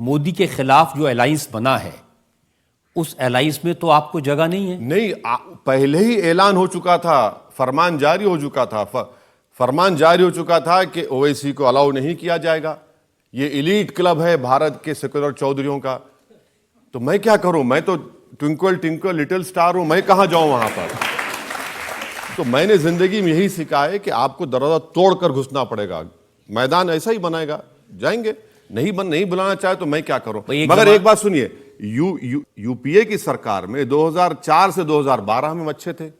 मोदी के खिलाफ जो अलायंस बना है उस अलायंस में तो आपको जगह नहीं है। नहीं, पहले ही ऐलान हो चुका था, फरमान जारी हो चुका था, फरमान जारी हो चुका था कि ओवैसी को अलाउ नहीं किया जाएगा। ये एलीट क्लब है भारत के सेकुलर चौधरियों का। तो मैं क्या करूं? मैं तो ट्विंकल ट्विंकल लिटिल स्टार हूं, मैं कहां जाऊं वहां पर? तो मैंने जिंदगी में यही सीखा है कि आपको दरवाजा तोड़कर घुसना पड़ेगा। मैदान ऐसा ही बनाएगा, जाएंगे। नहीं बुलाना चाहे तो मैं क्या करूं? मगर एक बात सुनिए, यूपीए की सरकार में 2004 से 2012 में अच्छे थे।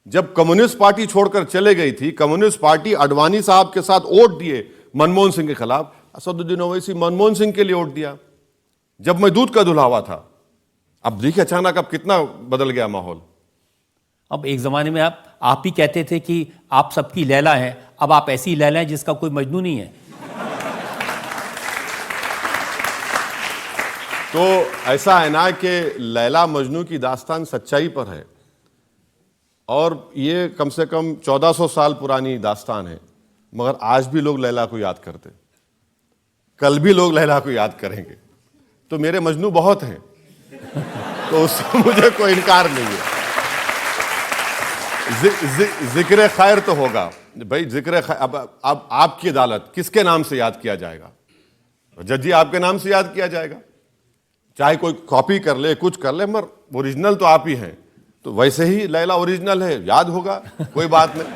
जब कम्युनिस्ट पार्टी छोड़कर चले गई थी, कम्युनिस्ट पार्टी अडवाणी साहब के साथ वोट दिए मनमोहन सिंह के खिलाफ, असदुद्दीन ओवैसी मनमोहन सिंह के लिए वोट दिया जब मैं दूध का दुल्हावा था। अब देखिए अचानक अब कितना बदल गया माहौल। अब एक जमाने में आप ही कहते थे कि आप सबकी लैला हैं, अब आप ऐसी लैला हैं जिसका कोई मजनू नहीं है। तो ऐसा है ना कि लैला मजनू की दास्तान सच्चाई पर है और ये कम से कम 1400 साल पुरानी दास्तान है, मगर आज भी लोग लैला को याद करते, कल भी लोग लैला को याद करेंगे। तो मेरे मजनू बहुत हैं, तो उससे मुझे कोई इनकार नहीं है। जिक्र खैर तो होगा भाई, जिक्र खैर। अब आपकी अदालत किसके नाम से याद किया जाएगा? जज आपके नाम से याद किया जाएगा, चाहे कोई कॉपी कर ले, कुछ कर ले, मगर ओरिजिनल तो आप ही हैं। तो वैसे ही लैला ओरिजिनल है, याद होगा, कोई बात नहीं।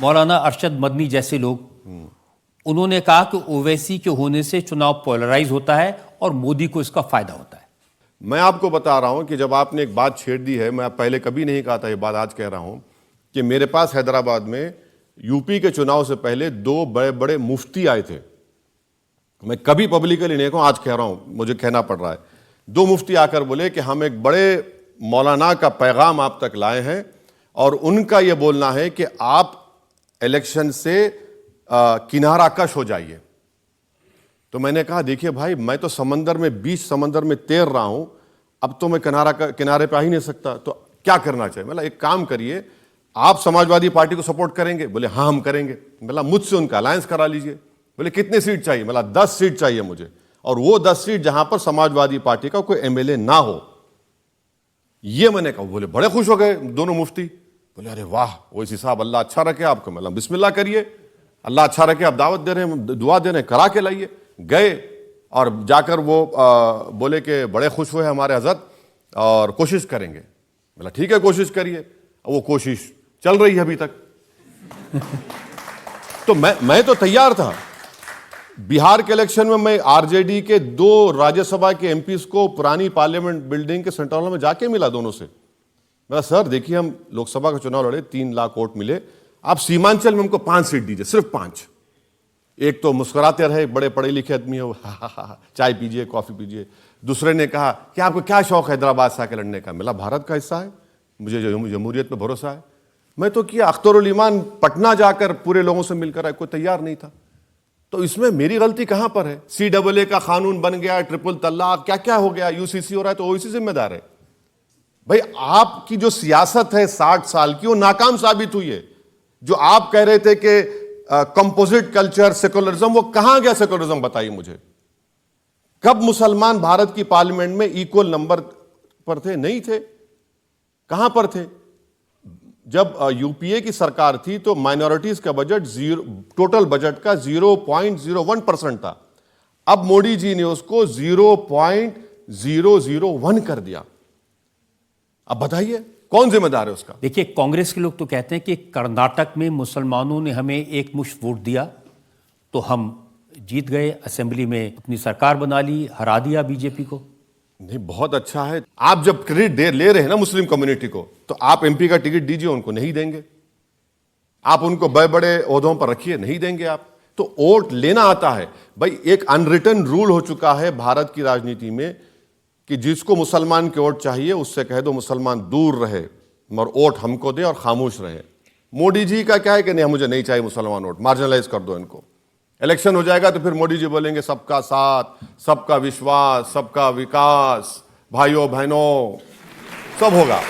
मौलाना अरशद मदनी जैसे लोग उन्होंने कहा कि ओवैसी के होने से चुनाव पोलराइज होता है और मोदी को इसका फायदा होता है। मैं आपको बता रहा हूं कि जब आपने एक बात छेड़ दी है, मैं पहले कभी नहीं कहा था ये बात, आज कह रहा हूं कि मेरे पास हैदराबाद में यूपी के चुनाव से पहले 2 बड़े बड़े मुफ्ती आए थे। मैं कभी पब्लिकली नहीं कहूं, आज कह रहा हूं, मुझे कहना पड़ रहा है। 2 मुफ्ती आकर बोले कि हम एक बड़े मौलाना का पैगाम आप तक लाए हैं और उनका यह बोलना है कि आप इलेक्शन से किनारा कश हो जाइए। तो मैंने कहा देखिए भाई, मैं तो समंदर में, बीच समंदर में तैर रहा हूं, अब तो मैं किनारे पे आ ही नहीं सकता। तो क्या करना चाहिए? मतलब एक काम करिए, आप समाजवादी पार्टी को सपोर्ट करेंगे? बोले हाँ हम करेंगे। मतलब मुझसे उनका अलायंस करा लीजिए। बोले कितने सीट चाहिए? मतलब 10 सीट चाहिए मुझे, और वो 10 सीट जहां पर समाजवादी पार्टी का कोई एमएलए ना हो। ये मैंने कहा। बोले बड़े खुश हो गए दोनों मुफ्ती। बोले अरे वाह ओवैसी साहब, अल्लाह अच्छा रखे आपको। मतलब बिस्मिल्लाह करिए, अल्लाह अच्छा रखे, आप दावत दे रहे हैं, दुआ दे रहे हैं, करा के लाइए। गए और जाकर वो बोले कि बड़े खुश हुए हमारे हजरत और कोशिश करेंगे। बोला ठीक है कोशिश करिए। वो कोशिश चल रही है अभी तक। तो मैं तो तैयार था। बिहार के इलेक्शन में मैं आरजेडी के 2 राज्यसभा के एमपीज को पुरानी पार्लियामेंट बिल्डिंग के सेंट्रल हॉल में जाके मिला दोनों से। मैं सर देखिए, हम लोकसभा का चुनाव लड़े, 3 लाख वोट मिले, आप सीमांचल में हमको 5 सीट दीजिए, सिर्फ 5। एक तो मुस्कुराते रहे, बड़े पढ़े लिखे आदमी हो, चाय पीजिए, कॉफी पीजिए। दूसरे ने कहा कि आपको क्या शौक है हैदराबाद से आके लड़ने का? मिला भारत का हिस्सा है, मुझे जमहूरियत में भरोसा है। मैं तो किया। अख्तरुल ईमान पटना जाकर पूरे लोगों से मिलकर आए, कोई तैयार नहीं था। तो इसमें मेरी गलती कहां पर है? CAA का कानून बन गया, ट्रिपल तलाक, क्या क्या हो गया, UCC हो रहा है, तो ओवैसी जिम्मेदार है। भाई आपकी जो सियासत है 60 साल की, वो नाकाम साबित हुई है। जो आप कह रहे थे कि कंपोजिट कल्चर, सेकुलरिज्म, वो कहां गया सेकुलरिज्म? बताइए मुझे। कब मुसलमान भारत की पार्लियामेंट में इक्वल नंबर पर थे? नहीं थे। कहां पर थे? जब यूपीए की सरकार थी तो माइनॉरिटीज का बजट टोटल बजट का 0.01% था। अब मोदी जी ने उसको 0.001 कर दिया। अब बताइए कौन जिम्मेदार है उसका? देखिए, कांग्रेस के लोग तो कहते हैं कि कर्नाटक में मुसलमानों ने हमें एक मुश्त वोट दिया तो हम जीत गए, असेंबली में अपनी सरकार बना ली, हरा दिया बीजेपी को। नहीं, बहुत अच्छा है। आप जब क्रेडिट ले रहे हैं ना मुस्लिम कम्युनिटी को, तो आप एमपी का टिकट दीजिए, उनको नहीं देंगे। आप उनको बड़े बड़े ओहदों पर रखिए, नहीं देंगे आप। तो वोट लेना आता है भाई। एक अनरिटन रूल हो चुका है भारत की राजनीति में कि जिसको मुसलमान के वोट चाहिए उससे कह दो मुसलमान दूर रहे, मगर वोट हमको दे और खामोश रहे। मोदी जी का क्या है कि नहीं, मुझे नहीं चाहिए मुसलमान वोट, मार्जिनलाइज कर दो इनको। इलेक्शन हो जाएगा तो फिर मोदी जी बोलेंगे सबका साथ, सबका विश्वास, सबका विकास, भाइयों बहनों, सब होगा।